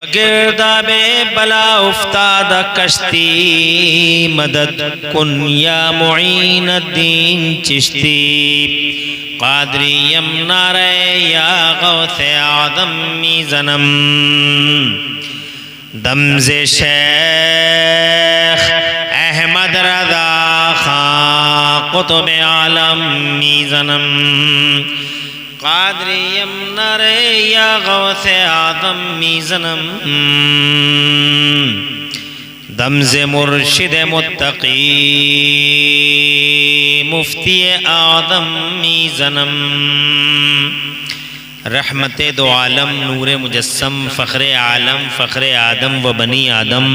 गिरदाबे बला उफ्ताद कश्ती मदद कुन या मुईनुद्दीन चिश्ती कादरियम नारे या गौसे आदम मीज़नम दमज़े शेख अहमद रज़ा खां कुतुब आलम मीज़नम कादरियम नरे या गौसे आदम मीज़नम दमज़े मुर्शिद मुत्तकी मुफ्ती आदम मीज़नम रहमते दो आलम नूर मुजस्सम फ़ख्रे आलम फ़ख्रे आदम व बनी आदम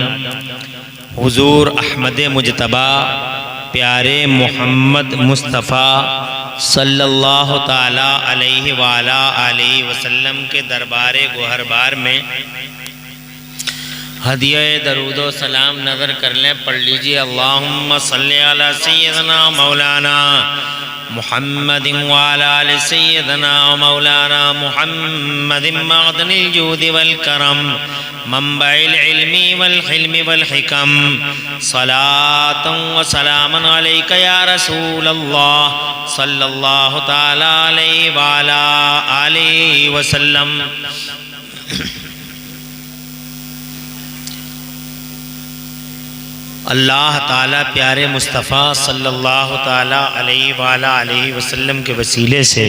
हुजूर अहमद मुजतबा प्यारे मोहम्मद मुस्तफ़ा सल्लल्लाहु ताला अलैहि वाला आलिहि वसल्लम के दरबारे गोहरबार में हदिया दरूदो सलाम नज़र कर लें। पढ़ लीजिए अल्लाहुम्मा सल्ली अला सय्यदना मौलाना मुहम्मदिन व अला आलि सय्यदना मौलाना मुहम्मदिन मअदनिल जूदि वल करम मंबइल इल्मी वल हिल्मी वल हिकम सलातन व सलामन अलैका या रसूल अल्लाह सल्लल्लाहु ताला अलैहि व अला आलिहि वसल्लम। अल्लाह ताला प्यारे मुस्तफ़ा सल्लल्लाहु ताला अलैहि वाला अलैहि वसल्लम के वसीले से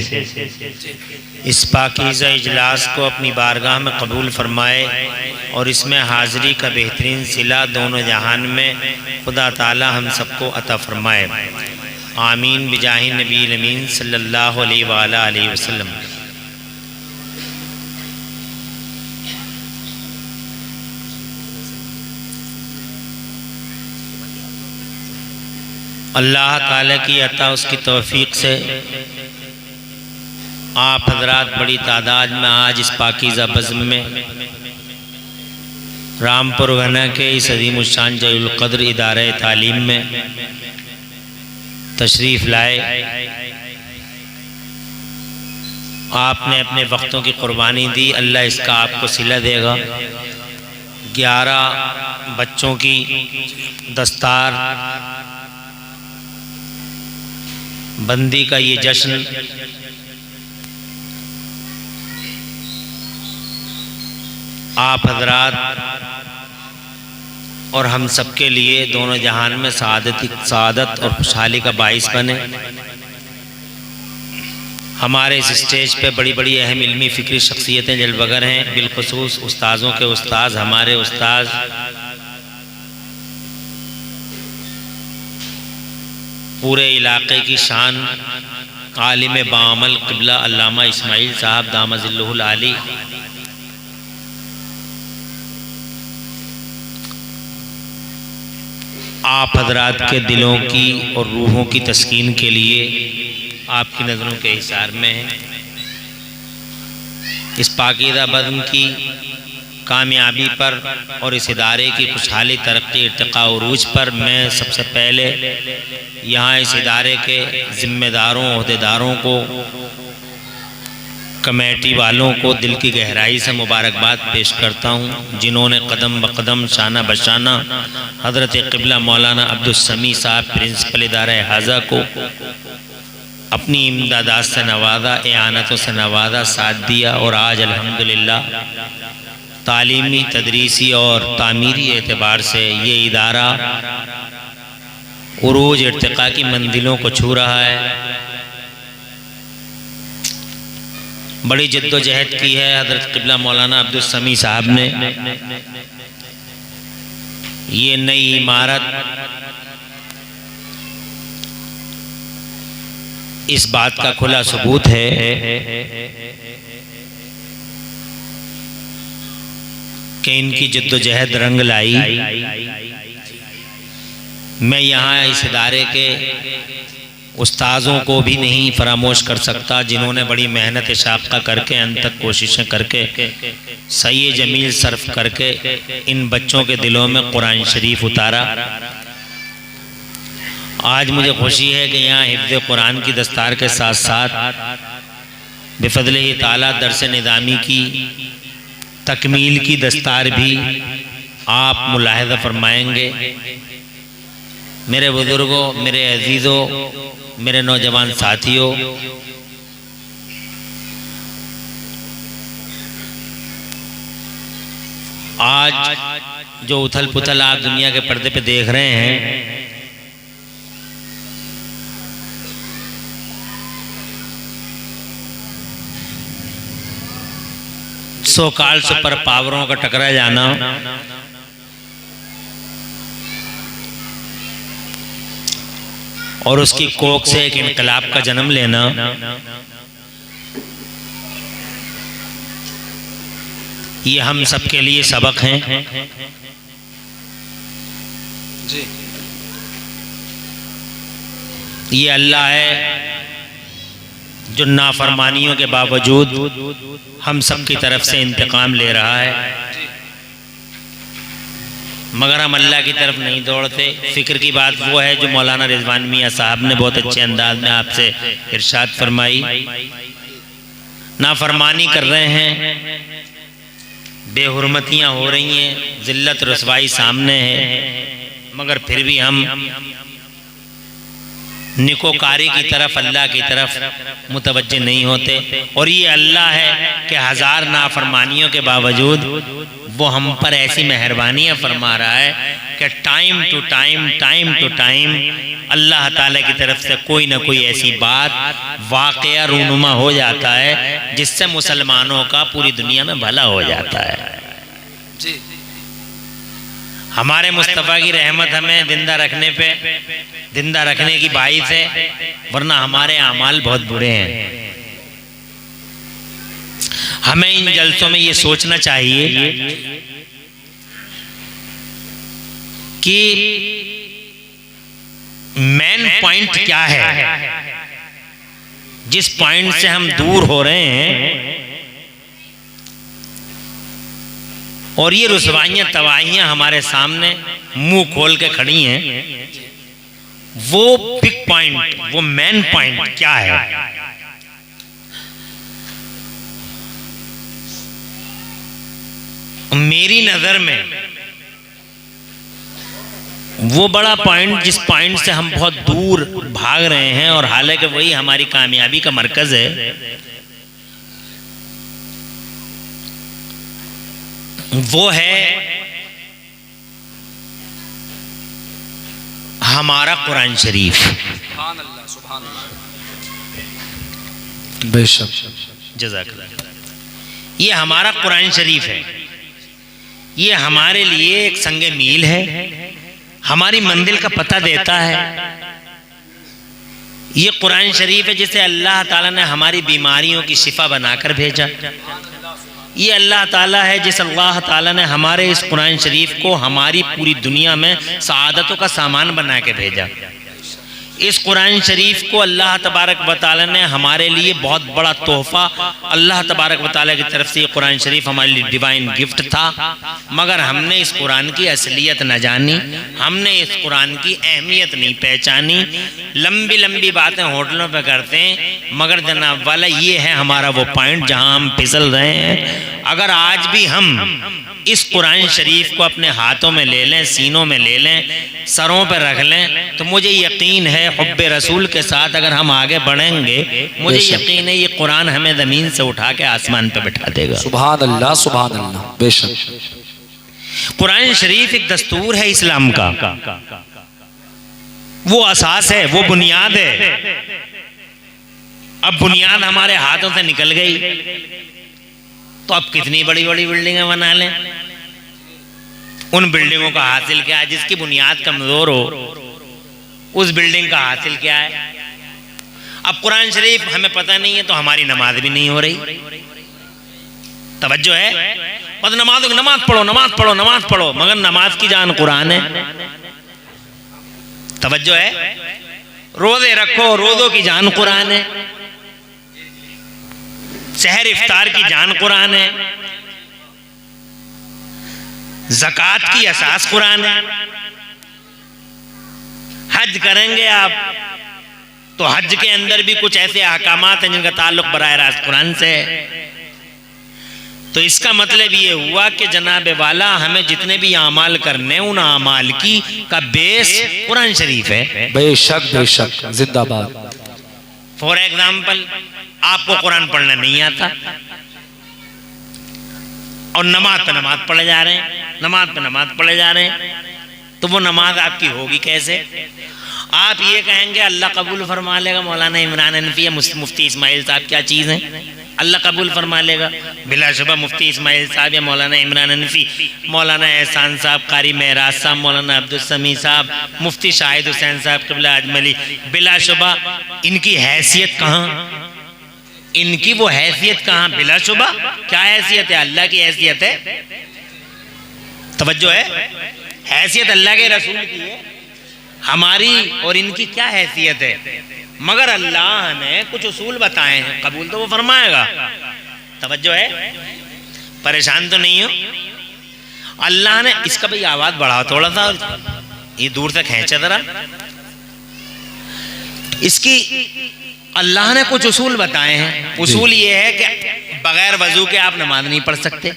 इस पाकीज़ा इजलास को अपनी बारगाह में कबूल फरमाए और इसमें हाज़िरी का बेहतरीन सिला दोनों जहान में खुदा ताला हम सबको अता फरमाए। आमीन बिजाहि नबी अमीन सल्लल्लाहु अलैहि वाला अलैहि वसल्लम। अल्लाह ताला की अता उसकी तौफीक से आप हजरात बड़ी तादाद में आज इस पाकीज़ा बज़्म में रामपुर गना के इस अज़ीमुश्शान जलीलुल क़द्र इदारे तालीम में तशरीफ़ लाए। आपने अपने वक्तों की कुर्बानी दी, अल्लाह इसका आपको सिला देगा। 11 बच्चों की दस्तार बंदी का ये जश्न आप हजरात और हम सब के लिए दोनों जहान में सआदत और खुशहाली का बाइस बने। हमारे इस स्टेज पे बड़ी बड़ी अहम इल्मी फ़िक्री शख्सियतें जलवगर हैं, बिलखुसूस उस्ताज़ों के उस्ताज़ हमारे उस्ताज़ पूरे इलाके की शान आलिम बामल क़िबला अल्लामा इस्माइल साहब दामज़िल्लुहुल आली, आप हजरात के दिलों की और रूहों की तस्कीन के लिए आपकी नज़रों के हिसार में है। इस पाकीज़ा बज़्म की कामयाबी पर और इस इदारे की खुशहाली तरक्की इर्तिक़ा उरूज पर मैं सबसे पहले यहाँ इस इदारे के ज़िम्मेदारों ओहदेदारों को, कमेटी वालों को दिल की गहराई से मुबारकबाद पेश करता हूँ, जिन्होंने कदम ब कदम शाना बशाना हज़रत क़िबला मौलाना अब्दुल समी साहब प्रिंसिपल इदारा हाजा को अपनी इमदादात से नवाजा, एआनतों से नवाजा, साथ दिया और आज अल्हम्दुलिल्लाह तालीमी, तदरीसी और तामीरी एतबार से ये इदारा उरूज इर्तिक़ा की मंजिलों को छू रहा है। बड़ी जद्दोजहद की है हज़रत क़िबला मौलाना अब्दुल समी साहब ने। ये नई इमारत इस बात का खुला सबूत है कि इनकी जद्दोजहद रंग लाई। मैं यहाँ इस इदारे के उस्ताज़ों को भी नहीं फरामोश कर सकता, जिन्होंने बड़ी मेहनत शाक़ा करके अंत तक कोशिशें करके सही जमील सर्फ करके इन बच्चों के दिलों में कुरान शरीफ उतारा। आज मुझे खुशी है कि यहाँ हिफ्ज़ कुरान की दस्तार के साथ साथ बिफ़ज़्लिही ताला दर्स निज़ामी की तकमील की दस्तार भी आप मुलाहिज़ा फरमाएंगे। मेरे बुजुर्गों, मेरे अजीज़ों, मेरे नौजवान साथियों, आज जो उथल पुथल आप दुनिया के पर्दे पे देख रहे हैं, सो काल सुपर पावरों का टकरा जाना, और उसकी कोख से एक इनकलाब का जन्म लेना, ये हम सबके लिए सबक हैं। जी, ये अल्लाह है जो नाफरमानियों के बावजूद हम सब की तरफ से इंतकाम ले रहा है, मगर हम अल्लाह की तरफ नहीं दौड़ते। फिक्र की बात वो है जो मौलाना रिजवान मियाँ साहब ने बहुत अच्छे अंदाज में आपसे इरशाद फरमाई। नाफरमानी कर रहे हैं, बेहुरमतियाँ हो रही हैं, जिल्लत रसवाई सामने है, मगर फिर भी हम निकोकारी की तरफ, अल्लाह की तरफ मुतवज्जे नहीं होते। और ये अल्लाह है कि हज़ार नाफरमानियों के बावजूद वो हम पर ऐसी मेहरबानियाँ फरमा रहा है कि टाइम टू टाइम अल्लाह ताला की तरफ से कोई ना कोई ऐसी बात वाक़या रूनुमा हो जाता है जिससे मुसलमानों का पूरी दुनिया में भला हो जाता है। जी, हमारे मुस्तफ़ा की रहमत हमें जिंदा रखने की बाइस है, वरना हमारे अमाल बहुत बुरे हैं। हमें इन जलसों में ये सोचना चाहिए कि मेन पॉइंट क्या है, जिस पॉइंट से हम दूर हो रहे हैं, और ये रुसवाइयाँ तबाहियाँ हमारे सामने मुंह खोल के खड़ी हैं, वो बिग पॉइंट, वो मेन पॉइंट क्या है। मेरी नजर में वो बड़ा पॉइंट, जिस पॉइंट से हम बहुत दूर भाग रहे हैं और हालांकि वही हमारी कामयाबी का मरकज है, वो है हमारा कुरान शरीफ। बेशक, जज़ाकल्लाह। ये हमारा कुरान शरीफ है, ये हमारे लिए एक संगे मील है, हमारी मंजिल का पता देता है। ये कुरान शरीफ है जिसे अल्लाह ताला ने हमारी बीमारियों की शिफा बनाकर भेजा। ये अल्लाह ताला है जिस अल्लाह ताला ने हमारे इस कुरान शरीफ को हमारी पूरी दुनिया में सआदतों का सामान बना के भेजा। इस कुरान शरीफ को अल्लाह तबारक व तआला ने हमारे लिए बहुत बड़ा तोहफा, अल्लाह तबारक व तआला की तरफ से ये कुरान शरीफ हमारे लिए डिवाइन गिफ्ट था, मगर हमने इस कुरान की असलियत न जानी, हमने इस कुरान की अहमियत नहीं पहचानी। लंबी लंबी बातें होटलों पे करते हैं, मगर जनाब वाला ये है हमारा वो पॉइंट जहां हम फिसल रहे हैं। अगर आज भी हम इस कुरान शरीफ को अपने हाथों में ले लें, सीनों में ले लें, सरों पर रख लें, तो मुझे यकीन है हुब्बे रसूल के साथ अगर हम आगे बढ़ेंगे, मुझे यकीन है ये कुरान हमें ज़मीन से उठा के आसमान पे बिठा देगा। सुभान अल्लाह, सुभान अल्लाह। बेशक कुरान शरीफ एक दस्तूर है इस्लाम का, वो असास है, वो बुनियाद है। अब बुनियाद हमारे हाथों से निकल गई तो अब कितनी बड़ी बड़ी बिल्डिंगें बना लें। उन बिल्डिंगों का हासिल क्या है? जिसकी बुनियाद कमजोर हो उस बिल्डिंग का हासिल क्या है? अब कुरान शरीफ हमें पता नहीं है तो हमारी नमाज भी नहीं हो रही। तवज्जो है, बस नमाज पढ़ो, नमाज पढ़ो, नमाज पढ़ो, मगर नमाज की जान कुरान है। तवज्जो है, रोजे रखो, रोजों की जान कुरान है। सहर इफ्तार की जान कुरान है। ज़कात की असास कुरान है। हज करेंगे आप तो हज के अंदर भी कुछ ऐसे अहकामात हैं जिनका ताल्लुक बराह रास्त कुरान से है। तो इसका मतलब ये हुआ कि जनाब वाला हमें जितने भी अमाल करने उन अमाल की का बेस कुरान शरीफ है। बेशक बेशक, जिंदाबाद। फॉर एग्जाम्पल, आपको कुरान पढ़ना नहीं आता और नमाज पे नमाज पढ़े जा रहे हैं, नमाज पे नमाज पढ़े जा रहे हैं, तो वो नमाज आपकी होगी कैसे? आप ये कहेंगे अल्लाह कबूल फरमा लेगा, मौलाना इमरान हनफी, मुफ्ती इस्माइल साहब क्या चीज़ है, अल्लाह कबूल फरमा लेगा। बिलाशुबा मुफ्ती इस्माइल साहब या मौलाना इमरान हनफी, मौलाना एहसान साहब, कारी महराज साहब, मौलाना अब्दुल समी साहब, मुफ्ती शाहिद हुसैन साहब क़िबला अजमली, बिलाशुबा इनकी हैसियत कहाँ? इनकी वो हैसियत कहाँ? बिलाशुबा क्या हैसियत है? अल्लाह की हैसियत है। तवज्जो है, हैसियत अल्लाह के रसूल की है, हमारी और इनकी क्या हैसियत है? मगर अल्लाह ने कुछ उसूल बताए हैं, कबूल तो वो फरमाएगा। तवज्जो है, परेशान तो नहीं हो? अल्लाह ने इसका भाई आवाज बढ़ाओ थोड़ा सा, ये दूर तक खींचा जरा। इसकी अल्लाह ने कुछ उसूल बताए हैं। उसूल ये है कि बगैर वजू के आप नमाज नहीं पढ़ सकते,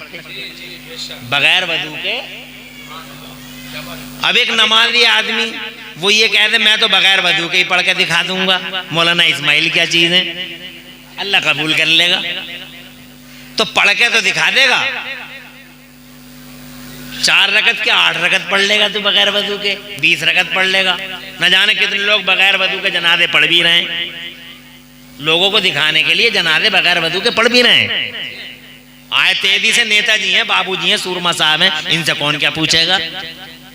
बगैर वजू के। अब एक नमाजी आदमी वो ये कहते मैं तो बगैर वजू के ही पढ़ के दिखा दूंगा, मौलाना इस्माइल क्या चीज है, अल्लाह कबूल कर लेगा। तो पढ़ के तो दिखा देगा, 4 रकत के 8 रकत पढ़ लेगा तू बगैर वजू के, 20 रकत पढ़ लेगा। न जाने कितने लोग बगैर वजू के जनाजे पढ़ भी रहे हैं, लोगों को दिखाने के लिए जनाजे बगैर वजू के पढ़ भी रहे हैं। आए तेजी से नेताजी हैं, बाबूजी हैं, सूरमा साहब हैं, इनसे कौन क्या पूछेगा?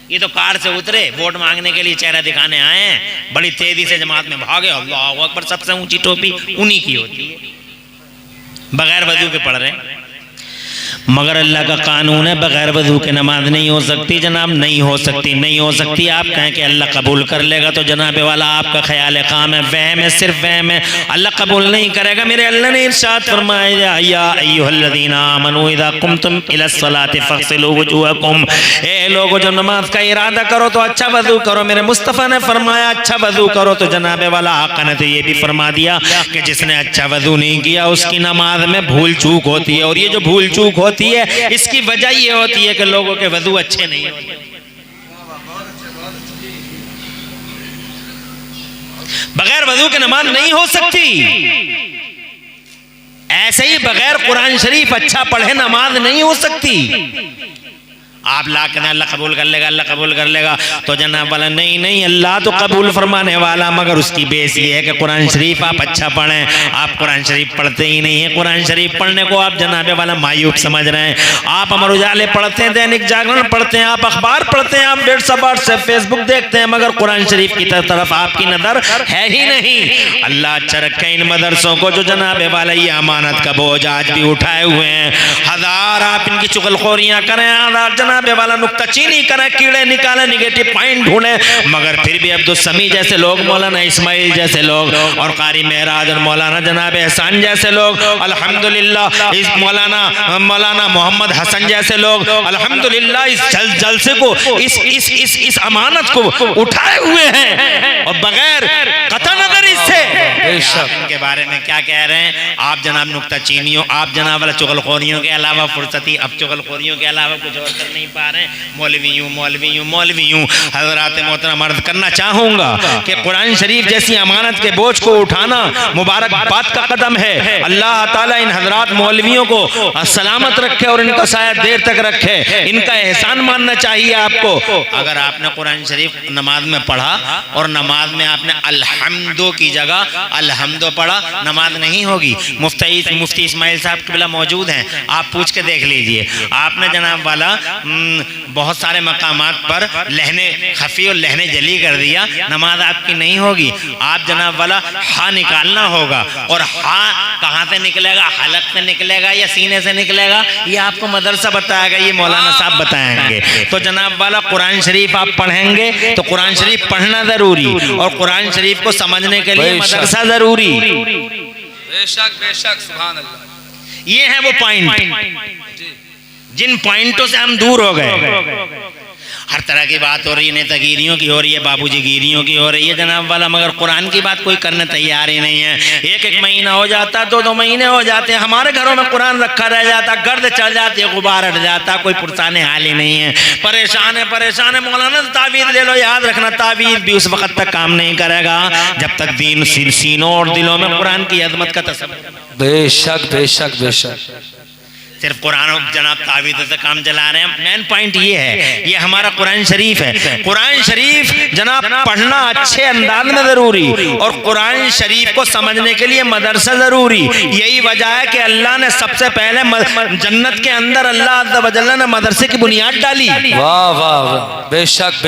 ये तो कार से उतरे, वोट मांगने के लिए चेहरा दिखाने आए हैं, बड़ी तेजी से जमात में भागे, अल्लाह अकबर, सबसे ऊंची टोपी उन्हीं की होती है, बगैर वजू के पढ़ रहे हैं। मगर अल्लाह का कानून है बगैर वजू के नमाज नहीं हो सकती जनाब, नहीं हो सकती, नहीं हो सकती। आप कहें कि अल्लाह कबूल कर लेगा तो जनाब वाला आपका ख्याल काम है, वहम है, सिर्फ वहम है, अल्लाह कबूल नहीं करेगा। मेरे अल्लाह ने इरशाद फरमाया, या अय्युहल्लज़ीना आमनू इज़ा कुमतुम इलस्सलाति फग़सिलू वजूहकुम, ए लोगो जो नमाज का इरादा करो तो अच्छा वजू करो। मेरे मुस्तफ़ा ने फरमाया अच्छा वजू करो, तो जनाब वाला आका ने तो ये भी फरमा दिया कि जिसने अच्छा वजू नहीं किया उसकी नमाज में भूल चूक होती है। और ये जो भूल चूक होती है इसकी वजह ये होती है कि लोगों के वजू अच्छे नहीं होते। बगैर वजू के नमाज नहीं हो सकती। ऐसे ही बगैर कुरान शरीफ अच्छा पढ़े नमाज नहीं हो सकती। आप ला के अल्लाह कबूल कर लेगा, अल्लाह कबूल कर लेगा, तो जनाब वाला नहीं नहीं, अल्लाह तो कबूल फरमाने वाला, मगर उसकी बेस ये है कि कुरान शरीफ आप अच्छा पढ़ें। आप कुरान शरीफ पढ़ते ही नहीं है। कुरान शरीफ पढ़ने को आप जनाब वाला मायूब समझ रहे हैं। आप अमर उजाले पढ़ते हैं, दैनिक जागरण पढ़ते हैं, आप अखबार पढ़ते हैं, आप व्हाट्सएप फेसबुक देखते हैं, मगर कुरान शरीफ की तरफ आपकी नजर है ही नहीं। अल्लाह अच्छा रखे इन मदरसों को जो जनाब वाला ये अमानत का बोझ आज भी उठाए हुए हैं। हजार आप इनकी चुगलखोरियां करें, हजार वाला नुक्ताचीनी करें, कीड़े निकाले, निगेटिव पॉइंट ढूंढे, मगर फिर भी अब्दुल समी जैसे लोग, मौलाना इस्माइल जैसे लोग, और कारी महराज और मौलाना जनाब एहसान जैसे लोग, अल्हम्दुलिल्लाह इस मौलाना मोहम्मद हसन जैसे लोग अल्हम्दुलिल्लाह इस जलसे को, इस अमानत को उठाए हुए हैं और बगैर कतई नजर इससे इनके बारे में क्या कह रहे हैं। आप जनाब नुक्ताचीनियों, आप जनाब वाला चुगलखोरियों के अलावा फुर्सती अब चुगलखोरियों के अलावा कुछ और कर नहीं पा रहे हैं। मौलवी यूं हज़रात मोहतरम अर्ज़ करना चाहूँगा कि कुरान शरीफ जैसी अमानत के बोझ को उठाना मुबारकबाद का कदम है। अल्लाह ताला इन हज़रात मौलवियों को सलामत रखे और इनको शायद देर तक रखे, इनका एहसान मानना चाहिए आपको। अगर आपने कुरान शरीफ नमाज में पढ़ा और नमाज में आपने अल्हम्दो की जगह अल्हम्दो पढ़ा, नमाज नहीं होगी। मुफ्ती इस्माइल साहब क़िबला मौजूद हैं, आप पूछ के देख लीजिए। आपने जनाब वाला बहुत सारे मकामात पर लहने खफी और लहने जली कर दिया, नमाज आपकी नहीं होगी। आप जनाब वाला हा निकालना होगा, और हा कहाँ से निकलेगा, हलक से निकलेगा या सीने से निकलेगा, ये आपको मदरसा बताएगा, ये मौलाना साहब बताएंगे। तो जनाब वाला कुरान शरीफ आप पढ़ेंगे तो कुरान शरीफ पढ़ना जरूरी, और कुरान शरीफ को समझने के लिए मदरसा जरूरी। बेशक बेशक, सुभान अल्लाह। ये है वो पॉइंट जिन पॉइंटों से हम दूर हो गए। हर तरह की बात हो रही है, नेतागिरियों की हो रही है, बाबूजी गिरियों की हो रही है जनाब वाला, मगर कुरान की बात कोई करने तैयार ही नहीं है। एक एक महीना हो जाता, दो दो महीने हो जाते हैं, हमारे घरों में कुरान रखा रह जाता, गर्द चढ़ जाती है, गुबार हट जाता, कोई पुरसाने हाल ही नहीं है। परेशान है मौलाना, तावीज़ ले लो। याद रखना, तावीज़ भी उस वक्त तक काम नहीं करेगा जब तक दीन सीनों और दिलों में कुरान की अजमत का तसव्वुर। बेशक बेशक बेशक। सिर्फ कुरान जनाब तावीज़ से काम चला रहे हैं। मेन पॉइंट ये है, ये हमारा कुरान शरीफ है। कुरान शरीफ जनाब पढ़ना अच्छे अंदाज में ज़रूरी, और कुरान शरीफ को समझने के लिए मदरसा ज़रूरी। यही वजह है कि अल्लाह ने सबसे पहले जन्नत के अंदर अल्लाह अज़्ज़ा व जल्ल ने मदरसे की बुनियाद डाली। वाह वाह वाह, बेशक।